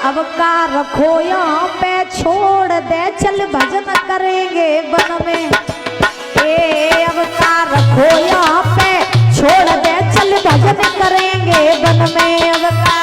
अब का रखो यहाँ पे छोड़ दे चल भजन करेंगे वन में। अब का रखो यहाँ पे छोड़ दे चल भजन करेंगे वन में। अब का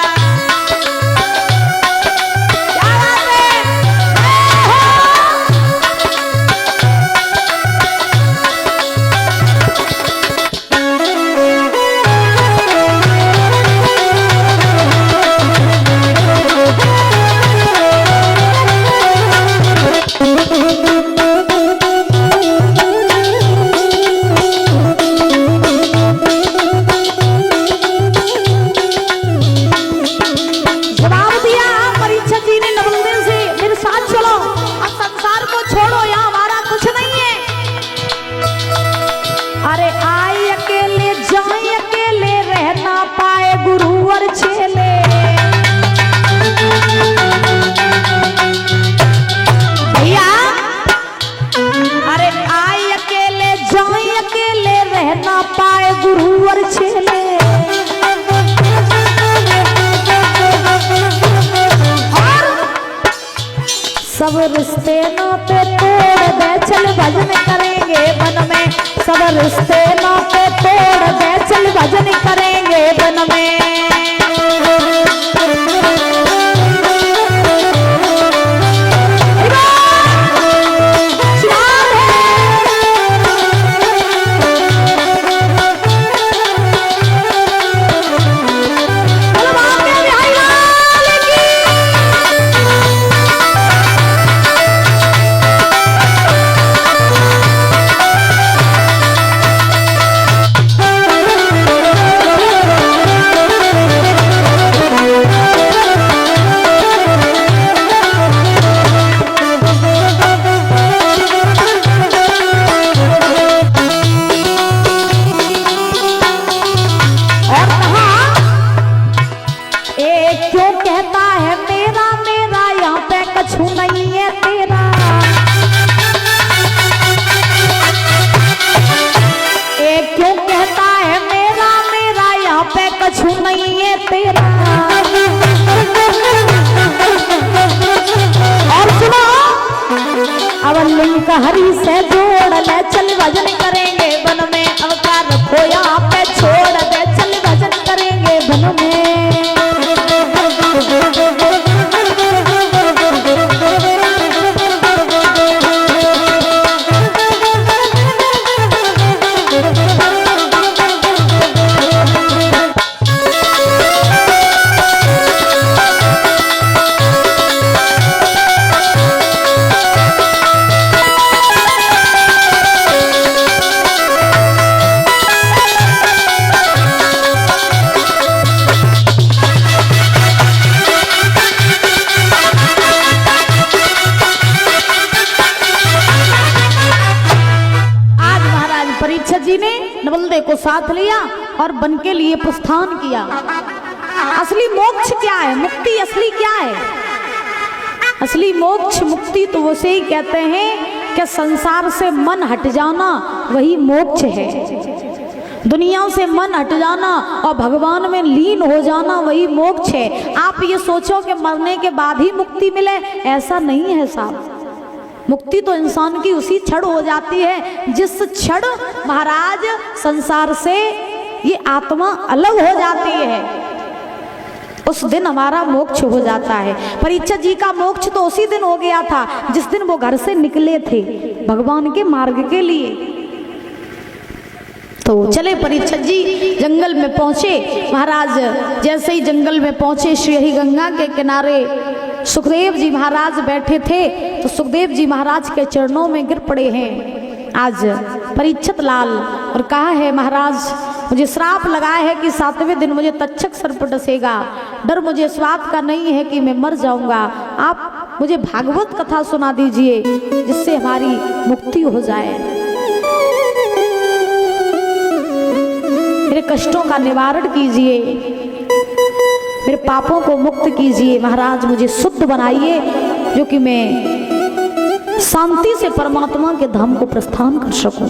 सब रिश्ते नाते तोड़ दे चल भजन करेंगे वन में। सब रिश्ते नाते तोड़ दे चल भजन करेंगे वन में। हरी से जोड़ ले चल भजन करेंगे वन में। अब का रखो यहाँ पे छोड़ दे चल भजन करेंगे वन में। को साथ लिया और बन के लिए प्रस्थान किया। असली मोक्ष क्या है, मुक्ति असली क्या है? असली मोक्ष मुक्ति तो उसे ही कहते हैं कि संसार से मन हट जाना वही मोक्ष है। दुनिया से मन हट जाना और भगवान में लीन हो जाना वही मोक्ष है। आप ये सोचो कि मरने के बाद ही मुक्ति मिले, ऐसा नहीं है साहब। मुक्ति तो इंसान की उसी क्षण हो जाती है जिस क्षण महाराज संसार से ये आत्मा अलग हो जाती है, उस दिन हमारा मोक्ष हो जाता है। परीक्षित जी का मोक्ष तो उसी दिन हो गया था जिस दिन वो घर से निकले थे भगवान के मार्ग के लिए। तो चले परीक्षित जी जंगल में पहुंचे। महाराज जैसे ही जंगल में पहुंचे, श्री गंगा के किनारे सुखदेव जी महाराज बैठे थे, तो सुखदेव जी महाराज के चरणों में गिर पड़े हैं आज परीक्षित लाल और कहा है, महाराज मुझे श्राप लगाया है कि 7वें दिन मुझे तक्षक सर्प डसेगा। डर मुझे इस बात का नहीं है कि मैं मर जाऊंगा। आप मुझे भागवत कथा सुना दीजिए जिससे हमारी मुक्ति हो जाए, मेरे कष्टों का निवारण कीजिए, मेरे पापों को मुक्त कीजिए। महाराज मुझे शुद्ध बनाइए जो कि मैं शांति से परमात्मा के धाम को प्रस्थान कर सकूं।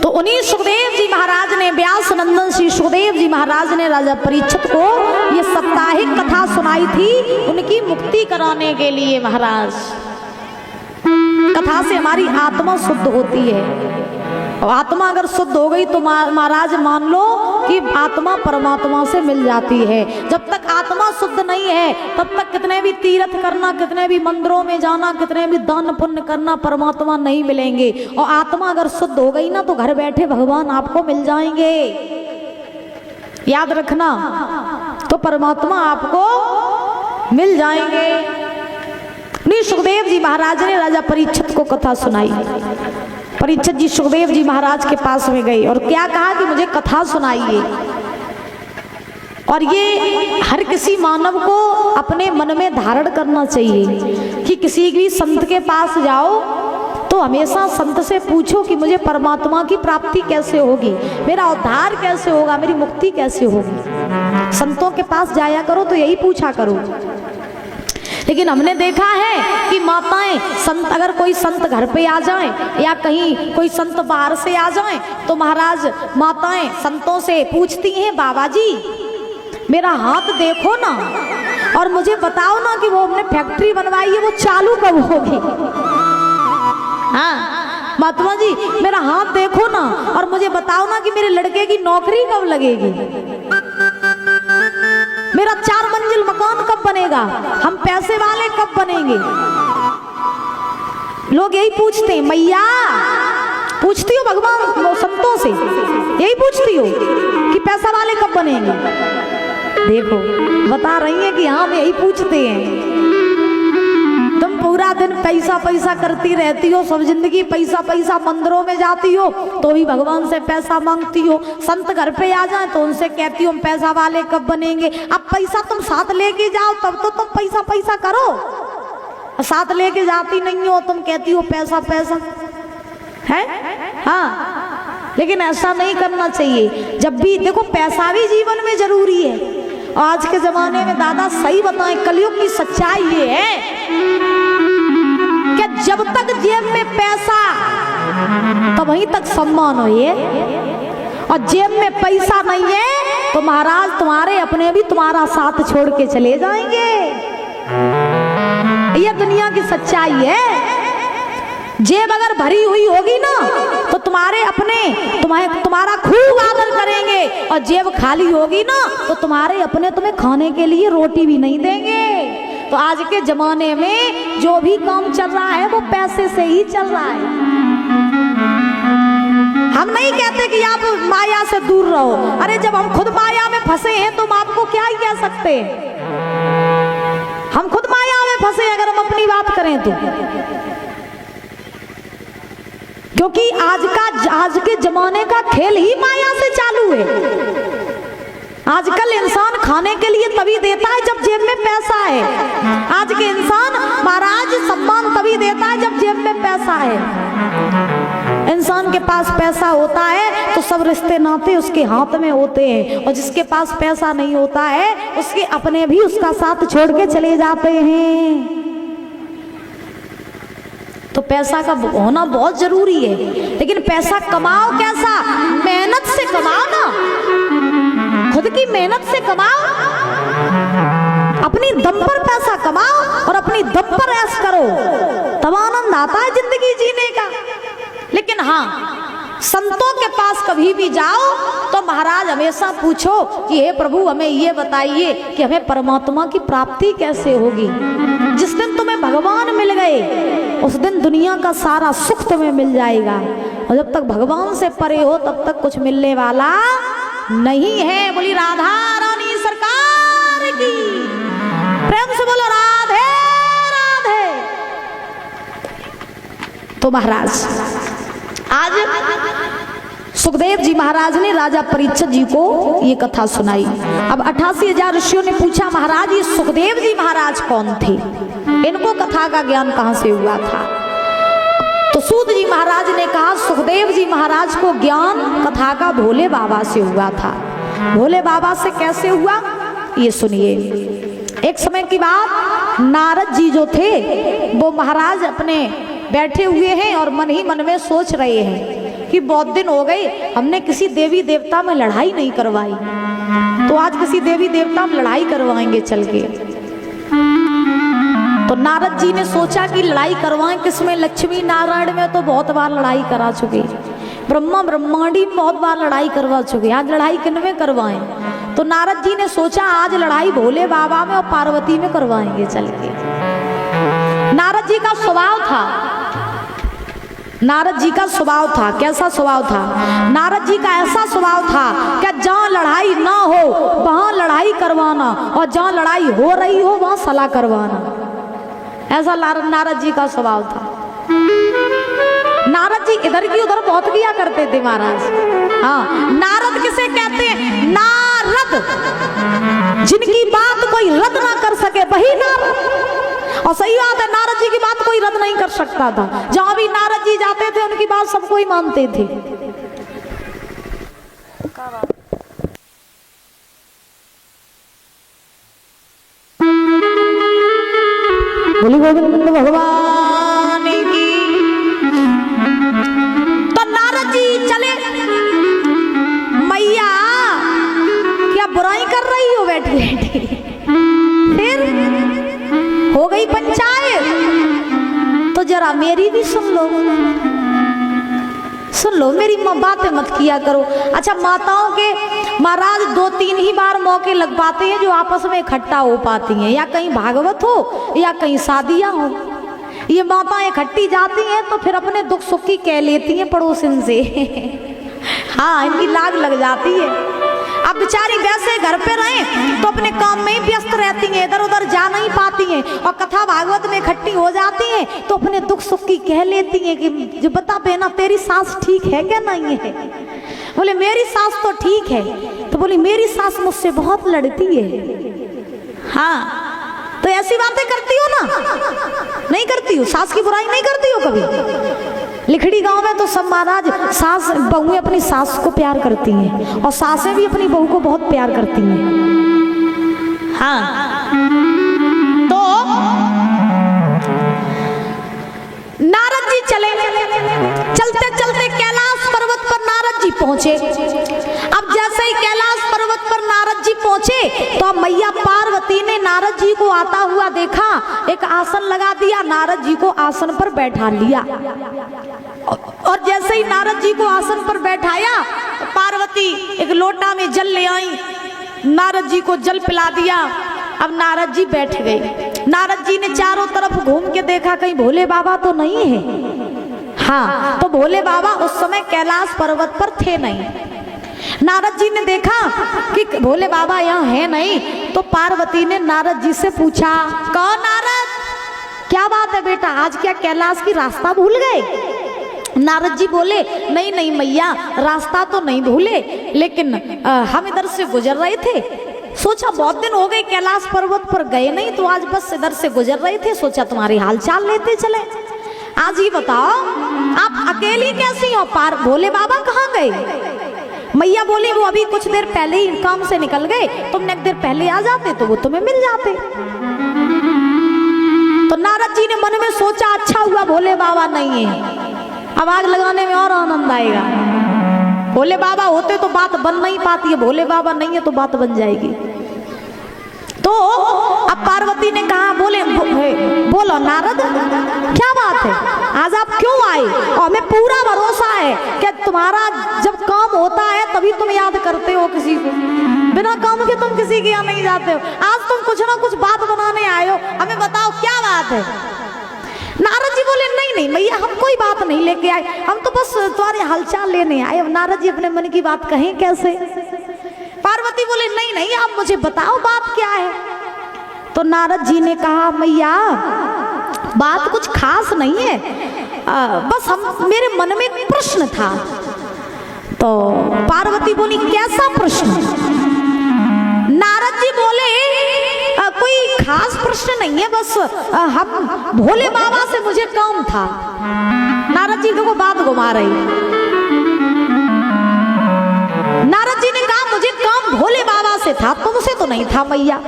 तो उन्हीं सुखदेव जी महाराज ने, व्यास नंदन श्री सुखदेव जी महाराज ने राजा परीक्षित को ये सब साप्ताहिक कथा सुनाई थी उनकी मुक्ति कराने के लिए महाराज। कथा से हमारी आत्मा शुद्ध होती है, और आत्मा अगर शुद्ध हो गई तो महाराज मान लो कि आत्मा परमात्मा से मिल जाती है। जब तक आत्मा शुद्ध नहीं है तब तक कितने भी तीर्थ करना, कितने भी मंदिरों में जाना, कितने भी दान पुण्य करना, परमात्मा नहीं मिलेंगे। और आत्मा अगर शुद्ध हो गई ना तो घर बैठे भगवान आपको मिल जाएंगे। याद रखना, तो परमात्मा आपको मिल जाएंगे। नहीं, सुखदेव जी महाराज ने राजा परीक्षित को कथा सुनाई। परीक्षित जी सुखदेव जी महाराज के पास में गए और क्या कहा कि मुझे कथा सुनाइए। और ये हर किसी मानव को अपने मन में धारण करना चाहिए कि किसी भी संत के पास जाओ तो हमेशा संत से पूछो कि मुझे परमात्मा की प्राप्ति कैसे होगी, मेरा उद्धार कैसे होगा, मेरी मुक्ति कैसे होगी। संतों के पास जाया करो तो यही पूछा करो। लेकिन हमने देखा है कि माताएं संत, अगर कोई संत घर पे आ जाएं या कहीं कोई संत बाहर से आ जाएं तो महाराज माताएं संतों से पूछती हैं, बाबा जी मेरा हाथ देखो ना और मुझे बताओ ना कि वो हमने फैक्ट्री बनवाई है वो चालू कब होगी। हाँ महात्मा जी मेरा हाथ देखो ना और मुझे बताओ ना कि मेरे लड़के की नौकरी कब लगेगी, मेरा 4 मंजिल मकान कब बनेगा, हम पैसे वाले कब बनेंगे। लोग यही पूछते हैं। मैया पूछती हो भगवान संतों से, यही पूछती हो कि पैसा वाले कब बनेंगे। देखो बता रही है कि हाँ यही पूछते हैं। तुम पूरा दिन पैसा पैसा करती रहती हो, सब जिंदगी पैसा पैसा, मंदिरों में जाती हो तो भी भगवान से पैसा मांगती हो, संत घर पे आ जाए तो उनसे कहती हो हम पैसा वाले कब बनेंगे। अब पैसा तुम साथ लेके जाओ तब तो तुम पैसा पैसा करो, साथ लेके जाती नहीं हो, तुम कहती हो पैसा पैसा है। हाँ लेकिन ऐसा नहीं करना चाहिए। जब भी देखो पैसा भी जीवन में जरूरी है। आज के जमाने में दादा सही बताएं, कलयुग की सच्चाई ये है कि जब तक जेब में पैसा तो वहीं तक सम्मान हो ये, और जेब में पैसा नहीं है तो महाराज तुम्हारे अपने भी तुम्हारा साथ छोड़ के चले जाएंगे। ये दुनिया की सच्चाई है। जेब अगर भरी हुई होगी ना तो तुम्हारे अपने तुम्हारा खूब आदर करेंगे, और जेब खाली होगी ना तो तुम्हारे अपने तुम्हें खाने के लिए रोटी भी नहीं देंगे। तो आज के जमाने में जो भी काम चल रहा है वो पैसे से ही चल रहा है। हम नहीं कहते कि आप माया से दूर रहो, अरे जब हम खुद माया में फंसे हैं तो हम आपको क्या ही कह सकते हैं। हम खुद माया में फंसे अगर हम अपनी बात करें तो, क्योंकि आज के जमाने का खेल ही माया से चालू है। आजकल इंसान खाने के लिए तभी देता है जब जेब में पैसा है। आज के इंसान महाराज सम्मान तभी देता है जब जेब में पैसा है। इंसान के पास पैसा होता है तो सब रिश्ते नाते उसके हाथ में होते हैं, और जिसके पास पैसा नहीं होता है उसके अपने भी उसका साथ छोड़ के चले जाते हैं। तो पैसा का होना बहुत जरूरी है, लेकिन पैसा कमाओ कैसा, मेहनत से कमाओ ना, खुद की मेहनत से कमाओ, अपनी दम पर पैसा कमाओ और अपनी दम पर ऐश करो, तब आनंद आता है जिंदगी जीने का। लेकिन हाँ संतों के पास कभी भी जाओ तो महाराज हमेशा पूछो कि हे प्रभु हमें ये बताइए कि हमें परमात्मा की प्राप्ति कैसे होगी। जिस दिन तुम्हें भगवान मिल गए उस दिन दुनिया का सारा सुख तुम्हें मिल जाएगा, और जब तक भगवान से परे हो तब तक कुछ मिलने वाला नहीं है। बोली राधा रानी सरकार की, प्रेम से बोलो राधे राधे। तो महाराज आज सुखदेव जी महाराज ने राजा परीक्षित जी को ये कथा सुनाई। अब 88,000 ऋषियों ने पूछा महाराज ये सुखदेव जी महाराज कौन थे, इनको कथा का ज्ञान कहां से हुआ था। तो सूत जी महाराज ने कहा सुखदेव जी महाराज को ज्ञान कथा का भोले बाबा से हुआ था। भोले बाबा से कैसे हुआ ये सुनिए। एक समय की बात, नारद जी जो थे वो महाराज अपने बैठे हुए हैं और मन ही मन में सोच रहे हैं कि बहुत दिन हो गए हमने किसी देवी देवता में लड़ाई नहीं करवाई। तो तो आज किसी देवी देवता हम लड़ाई करवाएंगे चल के। तो नारद जी ने सोचा कि लड़ाई करवाएं किसमें, लक्ष्मी नारायण में तो बहुत बार लड़ाई करा चुके, ब्रह्मा ब्रह्मांडी में बहुत बार लड़ाई करवा चुके, आज लड़ाई किन में करवाएं। तो नारद जी ने सोचा आज लड़ाई भोले बाबा में और पार्वती में करवाएंगे चल के। नारद जी का स्वभाव था, नारद जी का स्वभाव था, कैसा स्वभाव था? नारद जी का ऐसा स्वभाव था कि जहाँ लड़ाई ना हो वहां लड़ाई करवाना, और जहाँ लड़ाई हो रही हो वहां सलाह करवाना, ऐसा नारद जी का स्वभाव था। नारद जी इधर की उधर बहुत किया करते थे महाराज। हाँ, नारद किसे कहते हैं? नारद, जिनकी बात कोई रद्द ना कर सके वही नारद। और सही बात है, नारद जी की बात कोई रद्द नहीं कर सकता था। जहां भी नारद जी जाते थे उनकी बात सब कोई मानते थे। बोली गोविंद भगवान की। तो नारद जी चले, मैया क्या बुराई कर रही हो बैठी बैठी? फिर हो गई पंचायत, तो जरा मेरी भी सुन लो, सुन लो, मेरी बातें मत किया करो। अच्छा, माताओं के महाराज 2-3 ही बार मौके लग पाते हैं जो आपस में इकट्ठा हो पाती हैं, या कहीं भागवत हो या कहीं शादियां हो। ये माताएं इकट्ठी जाती हैं तो फिर अपने दुख सुख की कह लेती हैं पड़ोसिन से। हाँ, इनकी लाग लग जाती है। अब बेचारी वैसे घर पे रहे तो अपने काम में ही व्यस्त रहती हैं, इधर उधर जा नहीं पाती हैं, और कथा भागवत में इकट्ठी हो जाती हैं तो अपने दुख सुख की कह लेती हैं कि जो बता बेना तेरी सास ठीक है क्या नहीं है? बोले मेरी सास तो ठीक है। तो बोली मेरी सास मुझसे बहुत लड़ती है। हाँ, तो ऐसी बातें करती हो ना? नहीं करती हो, सास की बुराई नहीं करती हो कभी? लिखड़ी गांव में तो सब महाराज सास बहुएं अपनी सास को प्यार करती हैं, और सासें भी अपनी बहू को बहुत प्यार करती हैं। हाँ, तो नारद जी चले, चलते चलते कैलाश पर्वत पर नारद जी पहुंचे। अब जैसे ही कैलाश पर्वत पर नारद जी पहुंचे तो मैया पार्वती ने नारद जी को आता हुआ देखा, एक आसन लगा दिया, नारद जी को आसन पर बैठा लिया। और जैसे ही नारद जी को आसन पर बैठाया, पार्वती एक लोटा में जल ले आई, नारद जी को जल पिला दिया। अब नारद जी बैठ गए। नारद जी ने चारों तरफ घूम के देखा कहीं भोले बाबा तो नहीं है। हाँ, तो भोले बाबा उस समय कैलाश पर्वत पर थे नहीं। नारद जी ने देखा कि भोले बाबा यहाँ है नहीं, तो पार्वती ने नारद जी से पूछा, कौन नारद, क्या बात है बेटा, आज क्या कैलाश की रास्ता भूल गए? नारद जी बोले नहीं नहीं मैया, रास्ता तो नहीं भूले, लेकिन हम इधर से गुजर रहे थे, सोचा बहुत दिन हो गए कैलाश पर्वत पर गए नहीं, तो आज बस इधर से गुजर रहे थे, सोचा तुम्हारी हाल चाल लेते चले। आज ही बताओ आप अकेली कैसी हो? भोले बाबा कहाँ गए? मैया बोली वो अभी कुछ देर पहले ही काम से निकल गए, तुमने एक देर पहले आ जाते तो वो तुम्हें मिल जाते। तो नारद जी ने मन में सोचा अच्छा हुआ भोले बाबा नहीं है, अब आग लगाने में और आनंद आएगा। भोले बाबा होते तो बात बन नहीं पाती है, भोले बाबा नहीं है तो बात बन जाएगी। तो अब पार्वती ने कहा, बोलो नारद क्या बात है, आज आप क्यों आए? और हमें पूरा भरोसा है कि तुम्हारा जब काम होता है तभी तुम याद करते हो किसी को, बिना काम के तुम किसी के यहाँ नहीं जाते हो। आज तुम कुछ ना कुछ बात बनाने आए हो, हमें बताओ क्या बात है? नारद जी बोले नहीं नहीं भैया, हम कोई बात नहीं लेके आए, हम तो बस तुम्हारे हालचाल लेने आए। अब नारद जी अपने मन की बात कहें कैसे? पार्वती बोले नहीं नहीं, आप मुझे बताओ बात क्या है। तो नारद जी ने कहा मैया बात कुछ खास नहीं है, बस मेरे मन में एक प्रश्न था। तो पार्वती बोली कैसा प्रश्न? नारद जी बोले कोई खास प्रश्न नहीं है, बस हम भोले बाबा से मुझे काम था। नारद जी को बात घुमा रही। नारद जी ने कहा मुझे काम भोले बाबा से था, तुमसे तो नहीं था मैया।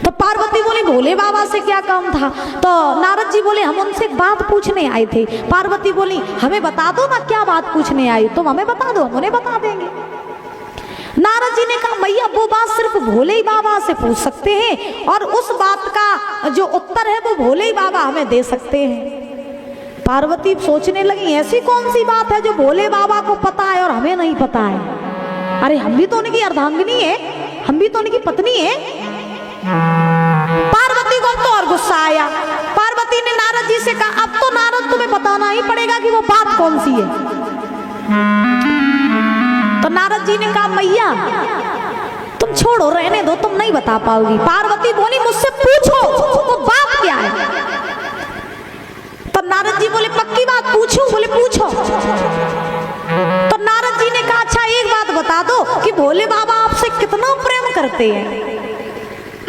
तो पार्वती बोली भोले बाबा से क्या काम था? तो नारद जी बोले हम उनसे एक बात पूछने आए थे। पार्वती बोली हमें बता दो ना क्या बात पूछने आई, तुम हमें बता दो, हम उन्हें बता देंगे। नारद जी ने कहा मैया वो बात सिर्फ भोले ही बाबा से पूछ सकते हैं और उस बात का जो उत्तर है वो भोले ही बाबा हमें दे सकते हैं। पार्वती सोचने लगी ऐसी कौन सी बात है जो भोले बाबा को पता है और हमें नहीं पता है। अरे हम भी तो उनकी अर्धांगिनी है, हम भी तो उनकी पत्नी है। पार्वती को तो और गुस्सा आया। पार्वती ने नारद जी से कहा अब तो नारद तुम्हें बताना ही पड़ेगा कि वो बात कौन सी है। तो नारद जी ने कहा मैया तुम छोड़ो, रहने दो, तुम नहीं बता पाओगी। पार्वती बोली मुझसे पूछो वो बात क्या है। तो नारद जी बोले पक्की बात पूछूं? बोले पूछो। तो नारद जी ने कहा अच्छा एक बात बता दो कि भोले बाबा आपसे कितना प्रेम करते हैं,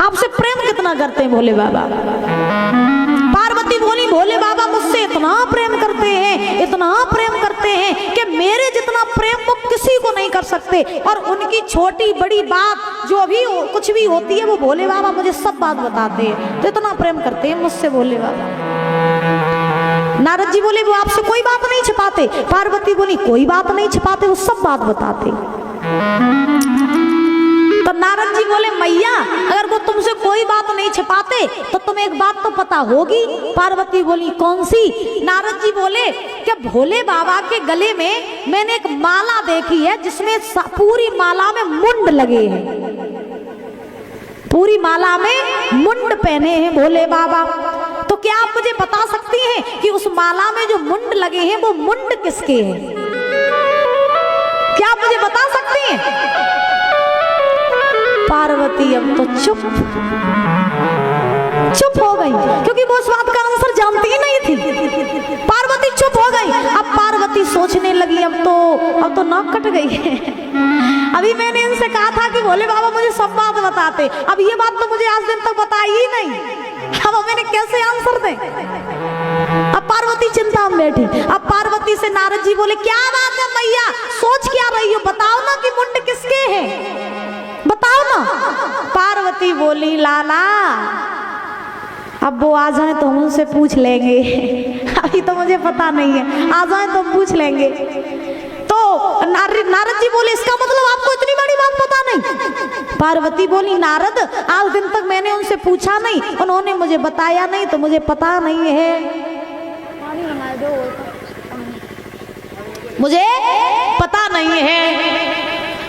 आपसे प्रेम कितना करते हैं भोले बाबा। पार्वती बोली भोले बाबा मुझसे इतना प्रेम करते हैं, इतना प्रेम करते हैं कि मेरे जितना प्रेम वो किसी को नहीं कर सकते। और उनकी छोटी बड़ी बात जो भी कुछ भी होती है वो भोले बाबा मुझे सब बात बताते हैं। तो इतना प्रेम करते हैं मुझसे भोले बाबा। नारद जी बोले वो आपसे कोई बात नहीं छिपाते। पार्वती बोली कोई बात नहीं छिपाते, वो सब बात बताते। तो नारद जी बोले मैया अगर वो तुमसे कोई बात नहीं छिपाते तो तुम्हें एक बात तो पता होगी। पार्वती बोली कौन सी? नारद जी बोले कि भोले बाबा के गले में मैंने एक माला देखी है जिसमें पूरी माला में मुंड लगे हैं, पूरी माला में मुंड पहने हैं भोले बाबा। तो क्या आप मुझे बता सकती हैं कि उस माला में जो मुंड लगे हैं वो मुंड किसके हैं? क्या आप मुझे बता सकती हैं? पार्वती अब तो चुप हो गई क्योंकि वो उस बात का आंसर जानती ही नहीं थी। पार्वती चुप हो गई। अब पार्वती सोचने लगी अब तो नाक कट गई है। अभी मैंने इनसे कहा था कि भोले बाबा मुझे सब बात बताते, अब ये बात तो मुझे आज दिन तक बताई ही नहीं। अब मैंने कैसे आंसर दे? अब पार्वती चिंता में बैठी। अब पार्वती से नारद जी बोले क्या बात है मैया, सोच क्या रही हो, बताओ ना कि मुंड किसके हैं, बताओ ना। पार्वती बोली लाला अब वो आ जाए तो हम उनसे पूछ लेंगे, अभी तो मुझे पता नहीं है, आ जाए तो पूछ लेंगे। तो नारद जी बोले इसका मतलब आपको इतनी बड़ी बात पता नहीं? पार्वती बोली नारद आज दिन तक मैंने उनसे पूछा नहीं, उन्होंने मुझे बताया नहीं, तो मुझे पता नहीं है, मुझे पता नहीं है।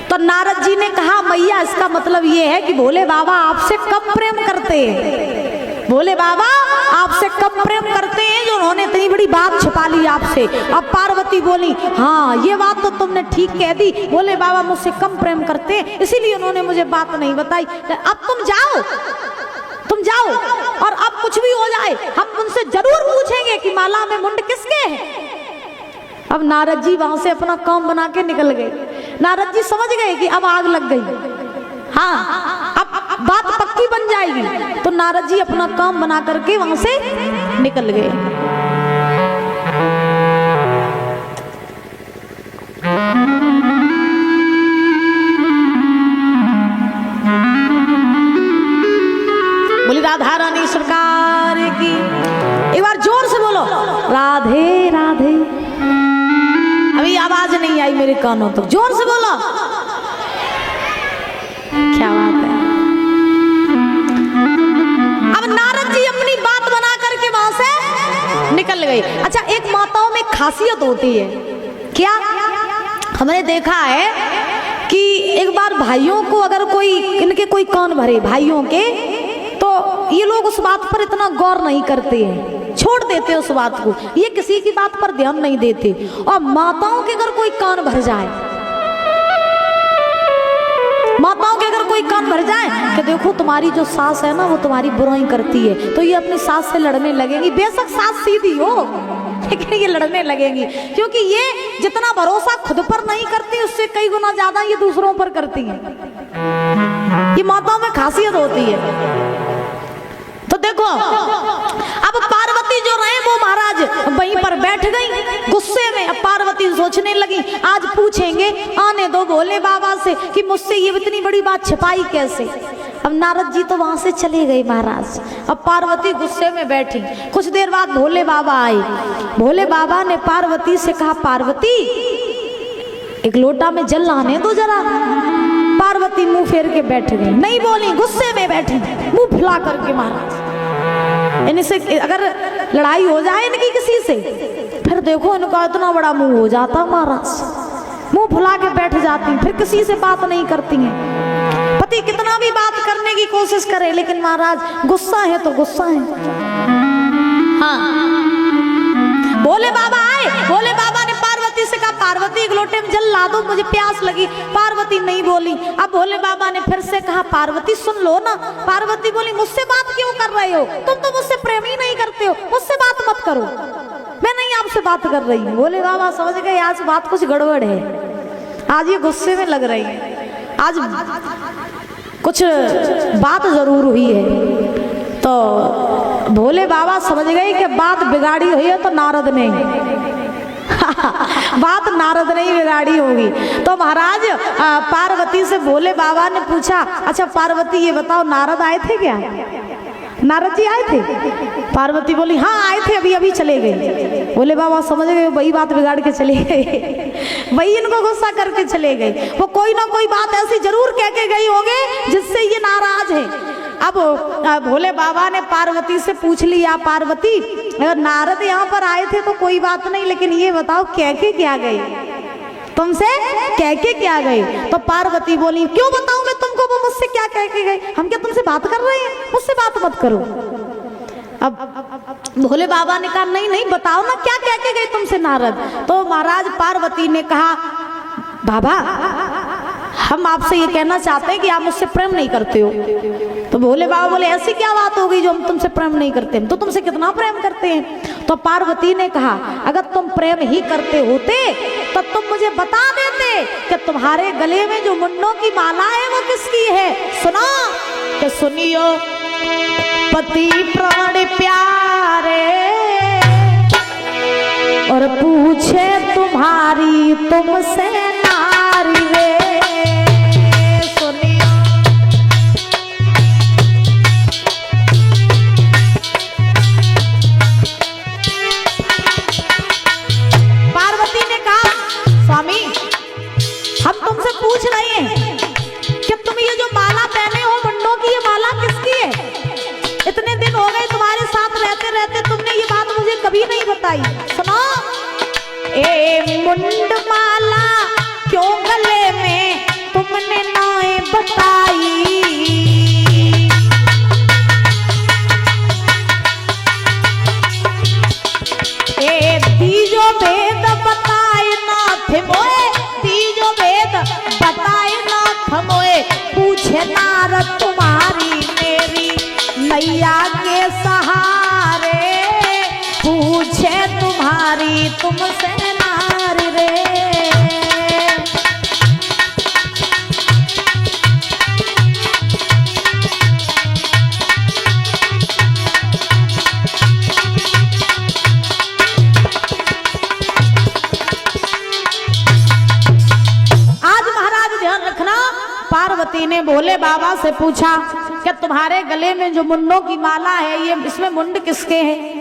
तो नारद जी ने कहा मैया इसका मतलब ये है कि भोले बाबा आपसे कम प्रेम करते हैं, भोले बाबा आपसे कम प्रेम करते हैं जो उन्होंने इतनी बड़ी बात छिपा ली आपसे। अब पार्वती बोली हाँ ये बात तो तुमने ठीक कह दी, भोले बाबा मुझसे कम प्रेम करते हैं इसीलिए उन्होंने मुझे बात नहीं बताई। अब तुम जाओ और अब कुछ भी हो जाए हम उनसे जरूर पूछेंगे कि माला में मुंड किसके है। अब नारद जी वहां से अपना काम बना के निकल गए। नारद जी समझ गए कि अब आग लग गई, हाँ अब बात पक्की बन जाएगी। तो नारद जी अपना काम बना करके वहां से निकल गए। बोली राधा रानी सरकार की, एक बार जोर से बोलो राधे राधे। अभी आवाज नहीं आई मेरे कानों तक, जोर से बोलो। क्या बात है। अब नारद जी अपनी बात बना करके वहां से निकल गई। अच्छा एक माताओं में खासियत होती है क्या, हमने देखा है कि एक बार भाइयों को अगर कोई इनके कोई कान भरे भाइयों के, तो ये लोग उस बात पर इतना गौर नहीं करते हैं, छोड़ देते हैं उस बात को, ये किसी की बात पर ध्यान नहीं देते। और माताओं के अगर कोई कान भर जाए, माताओं के अगर कोई कान भर जाए कि देखो तुम्हारी जो सास है ना वो तुम्हारी बुराई करती है, तो ये अपनी सास से लड़ने लगेंगी। बेशक सास सीधी हो लेकिन ये लड़ने लगेंगी, क्योंकि ये जितना भरोसा खुद पर नहीं करती उससे कई गुना ज्यादा ये दूसरों पर करती है। ये माताओं में खासियत होती है। तो देखो अब पार्वती जो रहे वो महाराज वहीं पर बैठ गई गुस्से में। अब पार्वती सोचने लगी आज पूछेंगे, आने दो भोले बाबा से कि मुझसे ये इतनी बड़ी बात छिपाई कैसे। अब नारद जी तो वहां से चले गए महाराज। अब पार्वती गुस्से में बैठी। कुछ देर बाद भोले बाबा आए। भोले बाबा ने पार्वती से कहा पार्वती एक लोटा में जल लाने दो जरा। पार्वती मुंह फेर के बैठ गई, नहीं बोली, गुस्से में बैठी, मुंह फुला करके महाराज। इनसे अगर लड़ाई हो जाए इनकी किसी से, फिर देखो इनका इतना बड़ा मुंह हो जाता महाराज, मुंह फुला के बैठ जाती, फिर किसी से बात नहीं करती हैं। पति कितना भी बात करने की कोशिश करे, लेकिन महाराज गुस्सा है तो गुस्सा है। हाँ, भोले बाबा आए, भोले बाबा ने पार्वती से कहा, पार्वती एक लोटे में जल ला दो, मुझे प्यास लगी। पार्वती नहीं बोली। अब भोले बाबा ने फिर से कहा, पार्वती सुन लो ना। पार्वती बोली, मुझसे बात क्यों कर रहे हो, तुम तो मुझसे प्रेम ही नहीं करते हो, मुझसे बात मत करो, मैं नहीं आपसे बात कर रही हूँ। भोले बाबा समझ गए आज बात कुछ गड़बड़ है, आज ये गुस्से में लग रही है, आज कुछ बात जरूर हुई है। तो भोले बाबा समझ गए कि बात बिगाड़ी हुई है तो नारद ने बात नारद ने ही बिगाड़ी होगी। तो महाराज पार्वती से भोले बाबा ने पूछा, अच्छा पार्वती ये बताओ नारद आए थे क्या, नारद जी आए थे? पार्वती बोली, हाँ आए थे, अभी अभी चले गए। भोले बाबा समझ गए वही बात बिगाड़ के चले गए, वही इनको गुस्सा करके चले गए। वो कोई ना कोई बात ऐसी जरूर कह के गई होंगे जिससे ये नाराज है। अब भोले बाबा ने पार्वती से पूछ लिया, पार्वती अगर नारद यहाँ पर आए थे तो कोई बात नहीं, लेकिन ये बताओ कह के क्या गए, तुमसे कह के क्या गए? तो पार्वती बोली, क्यों बताऊं मैं तुमको वो मुझसे क्या कह के गए, हम क्या तुमसे बात कर रहे हैं, मुझसे बात मत करो। अब भोले बाबा ने कहा, नहीं नहीं बताओ ना क्या कह के गए तुमसे नारद। तो महाराज पार्वती ने कहा, बाबा हम आपसे ये कहना चाहते हैं कि आप मुझसे प्रेम नहीं करते हो। तो भोले बाबा बोले, ऐसी क्या बात हो गई जो हम तुमसे प्रेम नहीं करते, हम तो तुमसे कितना प्रेम करते हैं। तो पार्वती ने कहा, अगर तुम प्रेम ही करते होते तो तुम मुझे बता देते कि तुम्हारे गले में जो मुंडों की माला है वो किसकी है। सुनो कि सुनियो पति प्राण प्यारे और पूछे तुम्हारी तुमसे नारी रे। सुनियो पार्वती ने कहा, स्वामी हम तुमसे पूछ रहे हैं कि तुम ये जो माला पहने हो मुंडों की, ये माला किसकी है? इतने दिन हो गए तुम्हारे साथ रहते रहते, तुमने ये बात मुझे कभी नहीं बताई। सुनो, ए मुंड माला क्यों गले में तुमने नाए बताई, ए तीजो भेद बताए नाथ मोए, तीजो भेद बताए नाथ मोए, पूछे नारद तुम्हारी मेरी नैया के सहारे, पूछे तुम्हारी तुमसे नारी रे। आज महाराज ध्यान रखना, पार्वती ने भोले बाबा से पूछा कि तुम्हारे गले में जो मुंडों की माला है, ये इसमें मुंड किसके हैं?